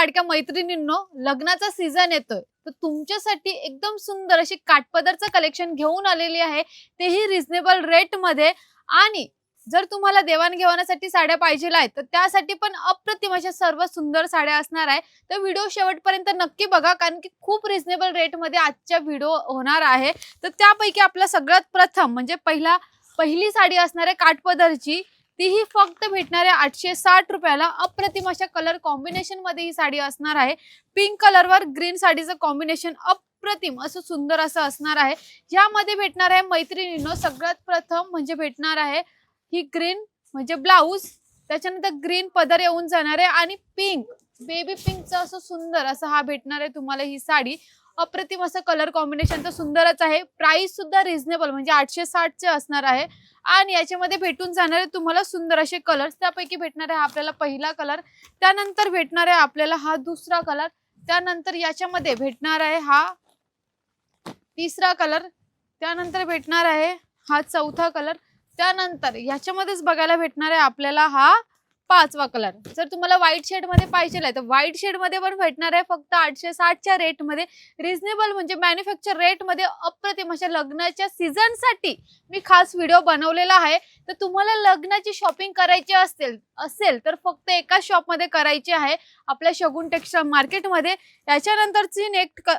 लाडक्या मैत्रिणींनो, लग्नाचा सीझन येतोय तर तुमच्यासाठी एकदम सुंदर अशी काठपदरचं कलेक्शन घेऊन आलेली आहे, तेही रिझनेबल रेट मध्ये. आणि जर तुम्हाला देवाणघेवाणासाठी साड्या पाहिजे आहेत तर त्यासाठी पण अप्रतिम अशा सर्व सुंदर साड्या असणार आहे. तर व्हिडिओ शेवटपर्यंत नक्की बघा, कारण की खूप रिझनेबल रेट मध्ये आजच्या व्हिडिओ होणार आहे. तर त्यापैकी आपला सगळ्यात प्रथम म्हणजे पहिली साडी असणार आहे काठपदरची. तीही फक्त भेटणार आहे 860 रुपयाला. अप्रतिम अशा कलर कॉम्बिनेशन मध्ये ही साडी असणार आहे. पिंक कलरवर ग्रीन साडीचं कॉम्बिनेशन अप्रतिम असं सुंदर असं असणार आहे. यामध्ये भेटणार आहे मैत्रिणींनो, सगळ्यात प्रथम म्हणजे भेटणार आहे ही ग्रीन म्हणजे ब्लाऊज, त्याच्यानंतर ग्रीन पदर येऊन जाणार आहे आणि पिंक बेबी पिंकचं असं सुंदर असं हा भेटणार आहे तुम्हाला ही साडी. अप्रतिम असं कलर कॉम्बिनेशन तर सुंदरच आहे. प्राइस सुद्धा रिझनेबल म्हणजे 860 चे असणार आहे. आणि याच्यामध्ये भेटून जाणारे तुम्हाला सुंदर असे कलर्स. त्यापैकी भेटणार आहे आपल्याला पहिला कलर, त्यानंतर भेटणार आहे आपल्याला हा दुसरा कलर, त्यानंतर याच्यामध्ये भेटणार आहे हा तिसरा कलर, त्यानंतर भेटणार आहे हा चौथा कलर, त्यानंतर याच्यामध्येच बघायला भेटणार आहे आपल्याला हा पाचवा कलर. जर तुम्हाला व्हाईट शेड मध्ये पाहिजे आहे तर व्हाईट शेड मध्ये पण भेटणार आहे फक्त 860 च्या रेट मध्ये. रिझनेबल म्हणजे मॅन्युफॅक्चर रेट मध्ये अप्रतिम अशा लग्नाच्या सीझन साठी मी खास व्हिडिओ बनवलेला आहे. तर तुम्हाला लग्नाची शॉपिंग करायची असेल तर फक्त एका शॉप मध्ये करायची आहे, आपल्या शगुन टेक्सटाईल मार्केट मध्ये. याच्यानंतरची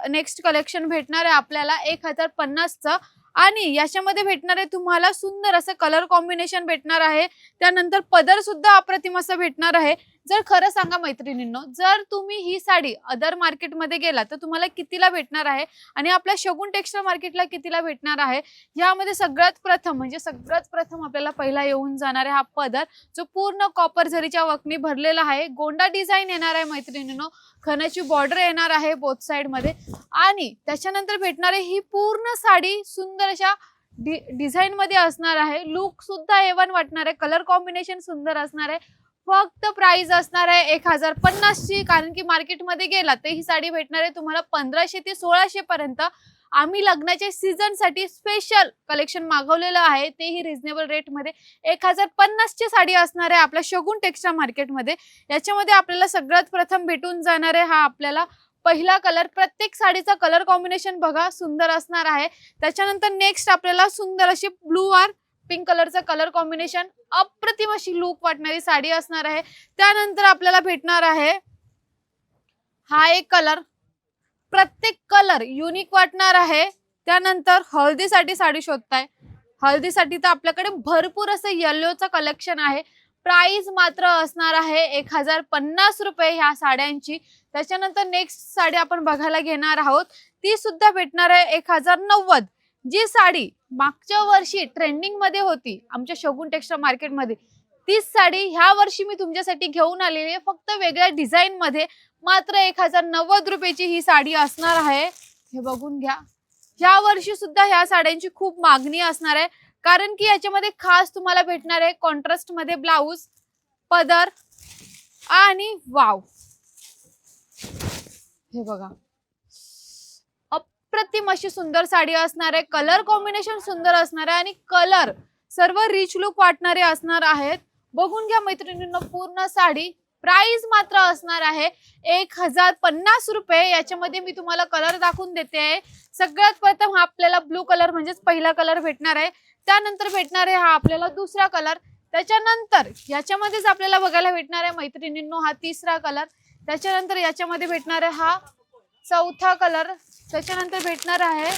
नेक्स्ट कलेक्शन भेटणार आहे आपल्याला 1050 चं. आणि याच्यामध्ये भेटणार आहे तुम्हाला सुंदर असं कलर कॉम्बिनेशन भेटणार आहे. त्यानंतर पदर सुद्धा अप्रतिम असं भेटणार आहे. जर खरं सांगा मैत्रिणींनो, जर तुम्ही ही साडी अदर मार्केटमध्ये गेला तर तुम्हाला कितीला भेटणार आहे आणि आपल्या शगुन टेक्सटाईल मार्केटला कितीला भेटणार आहे. यामध्ये सगळ्यात प्रथम आपल्याला पहिला येऊन जाणार आहे हा पदर, जो पूर्ण कॉपर जरीच्या वर्कनी भरलेला आहे. गोंडा डिझाईन येणार आहे मैत्रिणींनो, खणाची बॉर्डर येणार आहे बोथ साइड मध्ये. आणि त्याच्यानंतर भेटणार आहे ही पूर्ण साडी सुंदर अशा डिझाईन मध्ये असणार आहे. लुक सुद्धा A1 वाटणार आहे, कलर कॉम्बिनेशन सुंदर असणार आहे. फक्त प्राइस असणार आहे 1050 ची, कारण की मार्केटमध्ये गेला तर ही साडी भेटणार आहे तुम्हाला 1500 ते 1600 पर्यंत. आम्ही लग्नाच्या सीझन साठी स्पेशल कलेक्शन मागवलेलं आहे, तेही रिझनेबल रेट मध्ये 1050 ची साडी असणार आहे आपल्या शगुन टेक्सटाईल मार्केट मध्ये. याच्यामध्ये आपल्याला सगळ्यात प्रथम भेटून जाणार आहे हा आपल्याला पहिला कलर. प्रत्येक साडीचा कलर कॉम्बिनेशन बघा सुंदर असणार आहे. त्याच्यानंतर नेक्स्ट आपल्याला सुंदर अशी ब्लू और पिंक कलरचा कलर कॉम्बिनेशन, अप्रतिम अशी लुक वाटणारी साडी असणार आहे. त्यानंतर आपल्याला भेटणार आहे हा एक कलर, प्रत्येक कलर युनिक वाटणार आहे. त्यानंतर हळदीसाठी साडी शोधताय, हळदीसाठी तर आपल्याकडे भरपूर असं येल्लोचं कलेक्शन आहे. प्राइस मात्र असणार आहे 1050 रुपये ह्या साड्यांची. त्याच्यानंतर नेक्स्ट साडी आपण बघायला घेणार आहोत, ती सुद्धा भेटणार आहे 1090. जी साडी मागच्या वर्षी ट्रेंडिंग मध्ये होती आमच्या शगुन टेक्सटाईल मार्केट मध्ये, तीच साडी ह्या वर्षी मी तुमच्यासाठी घेऊन आलेली आहे, फक्त वेगळ्या डिझाईन मध्ये. मात्र 1090 रुपयाची ही साडी असणार आहे. हे बघून घ्या. या वर्षी सुद्धा ह्या साड्यांची खूप मागणी असणार आहे, कारण की याच्यामध्ये खास तुम्हाला भेटणार आहे कॉन्ट्रास्ट मध्ये ब्लाऊज, पदर आणि वाव, हे बघा अप्रतिम अशी सुंदर साडी असणार आहे. कलर कॉम्बिनेशन सुंदर असणार आहे आणि कलर सर्व रिच लुक वाटणारे असणार आहेत. बघून घ्या मैत्रिणींनो पूर्ण साडी. प्राइस मात्र असणार आहे 1050 रुपये. याच्यामध्ये मी तुम्हाला कलर दाखवून देते आहे. सगळ्यात प्रथम हा आपल्याला ब्लू कलर म्हणजेच पहिला कलर भेटणार आहे. त्यानंतर भेटणार आहे हा आपल्याला दुसरा कलर. त्याच्यानंतर याच्यामध्येच आपल्याला बघायला भेटणार आहे मैत्रिणींनो हा तिसरा कलर. त्याच्यानंतर याच्यामध्ये भेटणार आहे हा चौथा कलर. त्याच्यानंतर भेटणार आहे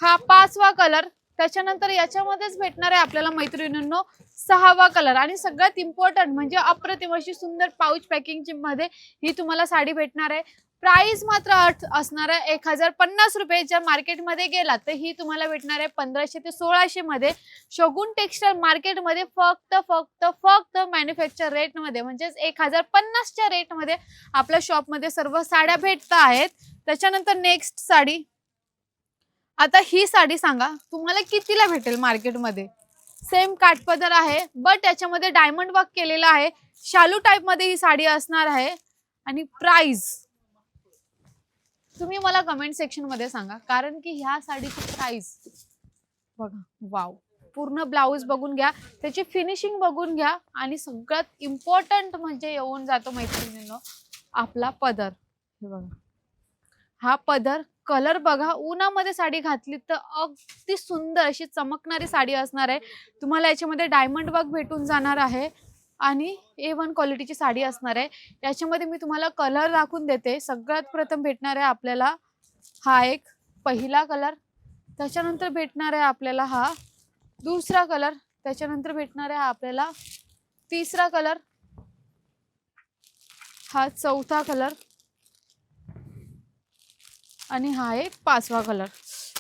हा पाचवा कलर. त्याच्यानंतर याच्यामध्येच भेटणार आहे आपल्याला मैत्रिणींनो सहावा कलर. आणि सगळ्यात इम्पॉर्टंट म्हणजे अप्रतिम अशी सुंदर पाऊच पॅकिंग मध्ये ही तुम्हाला साडी भेटणार आहे. प्राइस मात्र असणार आहे 1050 रुपये. जर मार्केटमध्ये गेला तर ही तुम्हाला भेटणार आहे 1500 ते 1600 मध्ये. शगुन टेक्सटाईल मार्केट मध्ये फक्त मॅन्युफॅक्चर रेट मध्ये म्हणजेच 1050 च्या रेट मध्ये आपल्या शॉप मध्ये सर्व साड्या भेटत आहेत. त्याच्यानंतर नेक्स्ट साडी, आता ही साडी सांगा तुम्हाला कितीला भेटेल मार्केटमध्ये. सेम काठपदर आहे बट याच्यामध्ये डायमंड वर्क केलेला आहे. शालू टाइप मध्ये ही साडी असणार आहे. आणि प्राइस तुम्ही मला कमेंट सेक्शन मध्ये सांगा, कारण की ह्या साडीची प्राइस बघा. वाव, पूर्ण ब्लाऊज बघून घ्या, त्याची फिनिशिंग बघून घ्या. आणि सगळ्यात इम्पॉर्टंट म्हणजे येऊन जातो मैत्रिणींनो आपला पदर, हे बघा हा पदर. कलर बघा, उन्हामध्ये साडी घातली तर अगदी सुंदर अशी चमकणारी साडी असणार आहे. तुम्हाला याच्यामध्ये डायमंड वर्क भेटून जाणार आहे आणि A1 क्वालिटीची साडी असणार आहे. याच्यामध्ये मी तुम्हाला कलर दाखवून देते. सगळ्यात प्रथम भेटणार आहे आपल्याला हा एक पहिला कलर, त्याच्यानंतर भेटणार आहे आपल्याला हा दुसरा कलर, त्याच्यानंतर भेटणार आहे आपल्याला तिसरा कलर, हा चौथा कलर आणि हा एक पाचवा कलर.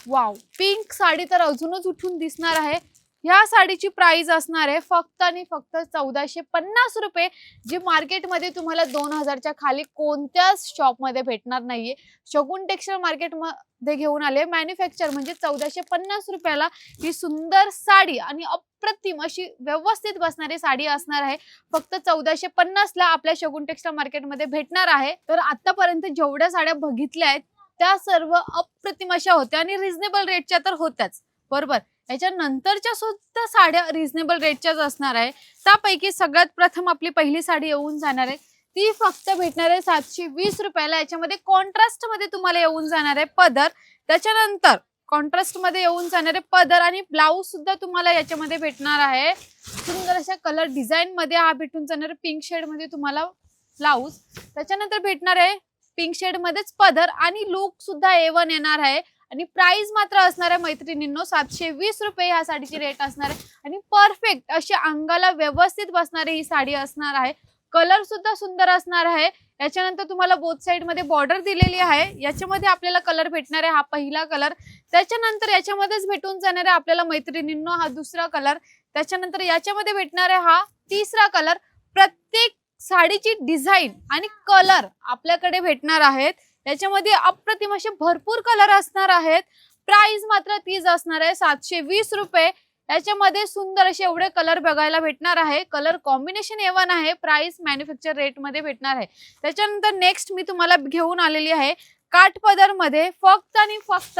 वाव, पिंक साडी तर अजूनच उठून दिसणार आहे. ह्या साडीची प्राइस असणार आहे फक्त आणि फक्त 1450 रुपये, जी मार्केटमध्ये तुम्हाला 2000च्या खाली कोणत्याच शॉपमध्ये भेटणार नाहीये. शगुन टेक्सटाईल मार्केटमध्ये घेऊन आले मॅन्युफॅक्चर, म्हणजे 1450 रुपयाला ही सुंदर साडी आणि अप्रतिम अशी व्यवस्थित बसणारी साडी असणार आहे. फक्त 1450 ला आपल्या शगुन टेक्सटाईल मार्केटमध्ये भेटणार आहे. तर आतापर्यंत जेवढ्या साड्या बघितल्या आहेत त्या सर्व अप्रतिम अशा होत्या आणि रिझनेबल रेटच्या तर होत्याच, बरोबर. याच्या नंतरच्या सुद्धा साड्या रिझनेबल रेटच्याच असणार आहे. त्यापैकी सगळ्यात प्रथम आपली पहिली साडी येऊन जाणार आहे, ती फक्त भेटणार आहे 720 रुपयाला. याच्यामध्ये कॉन्ट्रास्ट मध्ये तुम्हाला येऊन जाणार आहे पदर, त्याच्यानंतर कॉन्ट्रास्ट मध्ये येऊन जाणार आहे पदर आणि ब्लाऊज सुद्धा तुम्हाला याच्यामध्ये भेटणार आहे. सुंदर अशा कलर डिझाईन मध्ये हा भेटून जाणार आहे. पिंक शेड मध्ये तुम्हाला ब्लाऊज, त्याच्यानंतर भेटणार आहे पिंक शेड मध्येच पदर आणि लुक सुद्धा A1 येणार आहे. आणि प्राइस मात्र असणार आहे मैत्रिणींनो 720 रुपये ह्या साडीची रेट असणार आहे. आणि परफेक्ट अशी अंगाला व्यवस्थित बसणारी ही साडी असणार आहे. कलर सुद्धा सुंदर असणार आहे. याच्यानंतर तुम्हाला बोथ साइड मध्ये बॉर्डर दिलेली आहे. याच्यामध्ये आपल्याला कलर भेटणार आहे हा पहिला कलर, त्याच्यानंतर याच्यामध्येच भेटून जाणार आहे आपल्याला मैत्रिणींनो हा दुसरा कलर, त्याच्यानंतर याच्यामध्ये भेटणार आहे हा तिसरा कलर. प्रत्येक साडीची डिझाईन आणि कलर आपल्याकडे भेटणार आहेत. याच्यामध्ये अप्रतिम असे भरपूर कलर असणार आहेत. प्राइस मात्र तीच असणार आहे 720 रुपये. याच्यामध्ये सुंदर असे एवढे कलर बघायला भेटणार आहे. कलर कॉम्बिनेशन A1 आहे. प्राइस मॅन्युफॅक्चर रेट मध्ये भेटणार आहे. त्याच्यानंतर नेक्स्ट मी तुम्हाला घेऊन आलेली आहे काठपदर मध्ये फक्त आणि फक्त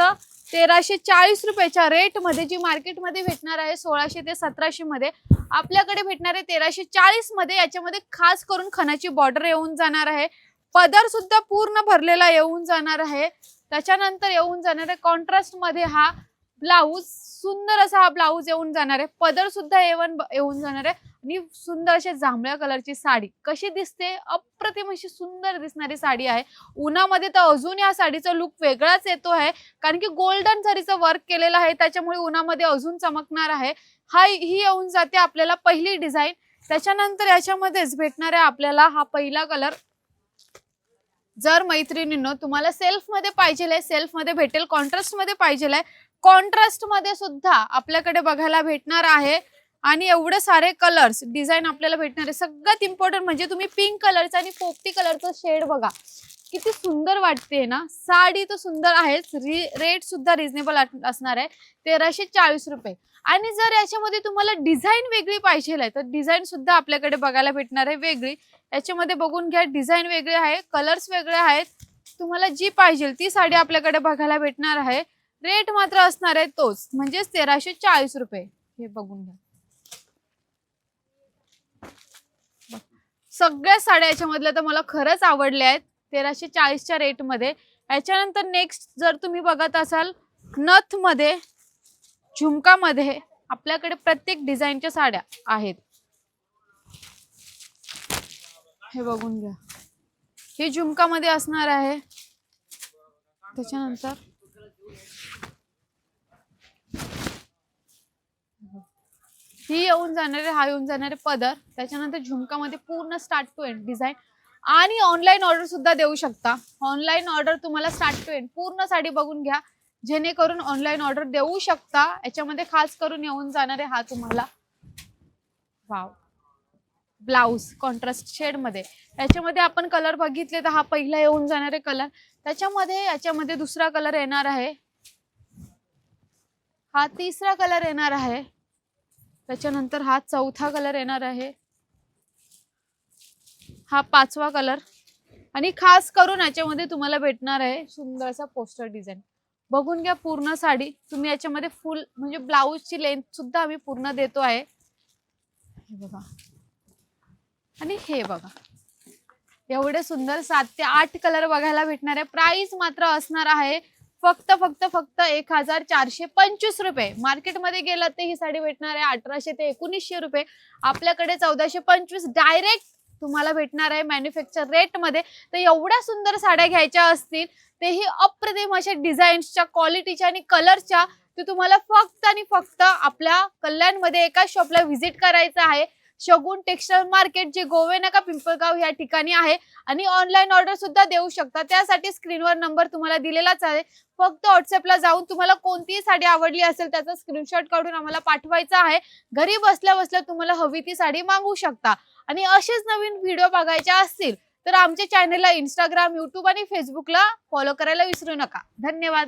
1340 रुपयाच्या रेट मध्ये, जी मार्केटमध्ये भेटणार आहे 1600 ते 1700 मध्ये, आपल्याकडे भेटणार आहे 1340 मध्ये. याच्यामध्ये खास करून खणाची बॉर्डर येऊन जाणार आहे. पदर सुद्धा पूर्ण भरलेला येऊन जाणार आहे. त्याच्यानंतर येऊन जाणार आहे कॉन्ट्रास्ट मध्ये हा ब्लाऊज, सुंदर असा हा ब्लाऊज येऊन जाणार आहे. पदर सुद्धा A1 येऊन जाणार आहे आणि सुंदर अशा जांभळ्या कलरची साडी कशी दिसते, अप्रतिम अशी सुंदर दिसणारी साडी आहे. उन्हामध्ये तर अजून या साडीचा लुक वेगळाच येतो आहे, कारण की गोल्डन जरीचं वर्क केलेलं आहे, त्याच्यामुळे उन्हामध्ये अजून चमकणार आहे. ही येऊन जाते आपल्याला पहिली डिझाईन. त्याच्यानंतर याच्यामध्येच भेटणार आहे आपल्याला हा पहिला कलर. जर मैत्रिणींनो तुम्हाला सेल्फ मध्ये पाहिजे, सेल्फ मध्ये भेटेल, कॉन्ट्रास्ट मध्ये पाहिजे, कॉन्ट्रास्ट मध्ये सुद्धा आपल्याकडे बघायला भेटणार आहे. आणि एवढे सारे कलर्स डिझाईन आपल्याला भेटणार आहे. सगळ्यात इम्पॉर्टंट म्हणजे तुम्ही पिंक कलरचा आणि पोपटी कलरचा शेड बघा, किती सुंदर वाटते ना. साडी तर सुंदर आहेच, रेट सुद्धा रिझनेबल असणार आहे 1340 रुपये. आणि जर याच्यामध्ये तुम्हाला डिझाईन वेगळी पाहिजे तर डिझाईन सुद्धा आपल्याकडे बघायला भेटणार आहे वेगळी. याच्यामध्ये बघून घ्या, डिझाईन वेगळे आहे, कलर्स वेगळे आहेत. तुम्हाला जी पाहिजे ती साडी आपल्याकडे बघायला भेटणार आहे. रेट मात्र असणार आहे तोच, म्हणजेच 1340 रुपये. हे बघून घ्या, सगळ्या साड्या याच्यामधल्या तर मला खरंच आवडल्या आहेत 1340च्या रेट मध्ये. याच्यानंतर नेक्स्ट जर तुम्ही बघत असाल नथ मध्ये, झुमका मध्ये, आपल्याकडे प्रत्येक डिझाईनच्या साड्या आहेत. हे बघून घ्या, हे झुमका मध्ये असणार आहे. त्याच्यानंतर ही येऊन जाणार आहे, हा येऊन जाणार आहे पदर. त्याच्यानंतर झुमका मध्ये पूर्ण स्टार्ट टू एंड डिझाईन. आणि ऑनलाईन ऑर्डर सुद्धा देऊ शकता. ऑनलाईन ऑर्डर तुम्हाला स्टार्ट टू एंड पूर्ण साडी बघून घ्या, जेणेकरून ऑनलाईन ऑर्डर देऊ शकता. याच्यामध्ये खास करून येऊन जाणार आहे हा तुम्हाला वाव ब्लाऊज कॉन्ट्रास्ट शेड मध्ये. याच्यामध्ये आपण कलर बघितले तर हा पहिला येऊन जाणार आहे कलर. त्याच्यामध्ये याच्यामध्ये दुसरा कलर येणार आहे, हा तिसरा कलर येणार आहे. त्याच्यानंतर हा चौथा कलर येणार आहे, हा पाचवा कलर. आणि खास करून याच्यामध्ये तुम्हाला भेटणार आहे सुंदर असा पोस्टर डिझाईन. बघून घ्या पूर्ण साडी. तुम्ही याच्यामध्ये फुल म्हणजे ब्लाऊजची लेंथ सुद्धा आम्ही पूर्ण देतो आहे. हे बघा आणि हे बघा, एवढे सुंदर 7 ते 8 कलर बघायला भेटणार आहे. प्राइस मात्र असणार आहे फक्त 1425 रुपये. मार्केटमध्ये गेलात तर ही साडी भेटणार आहे 1800 ते 1900 रुपये. आपल्याकडे 1425 डायरेक्ट तुम्हाला भेटणार आहे मॅन्युफॅक्चर रेट मध्ये. तर एवढ्या सुंदर साड्या घ्यायच्या असतील तेही अप्रतिम अशा डिझाईन्सच्या, क्वालिटीच्या आणि कलरच्या, ते तुम्हाला फक्त आणि फक्त आपल्या कल्याणमध्ये एका शॉपला व्हिजिट करायचं आहे. शगुन टेक्सटाईल मार्केट, जे गोवेनाका पिंपळगाव या ठिकाणी आहे. आणि ऑनलाईन ऑर्डर सुद्धा देऊ शकता. त्यासाठी स्क्रीनवर नंबर तुम्हाला दिलेलाच आहे. फक्त व्हॉट्सअपला जाऊन तुम्हाला कोणतीही साडी आवडली असेल त्याचा स्क्रीनशॉट काढून आम्हाला पाठवायचा आहे. घरी बसल्या बसल्या तुम्हाला हवी ती साडी मागवू शकता. आणि असेच नवीन व्हिडिओ बघायचे असतील तर आमच्या चॅनलला इंस्टाग्राम, युट्यूब आणि फेसबुकला फॉलो करायला विसरू नका. धन्यवाद.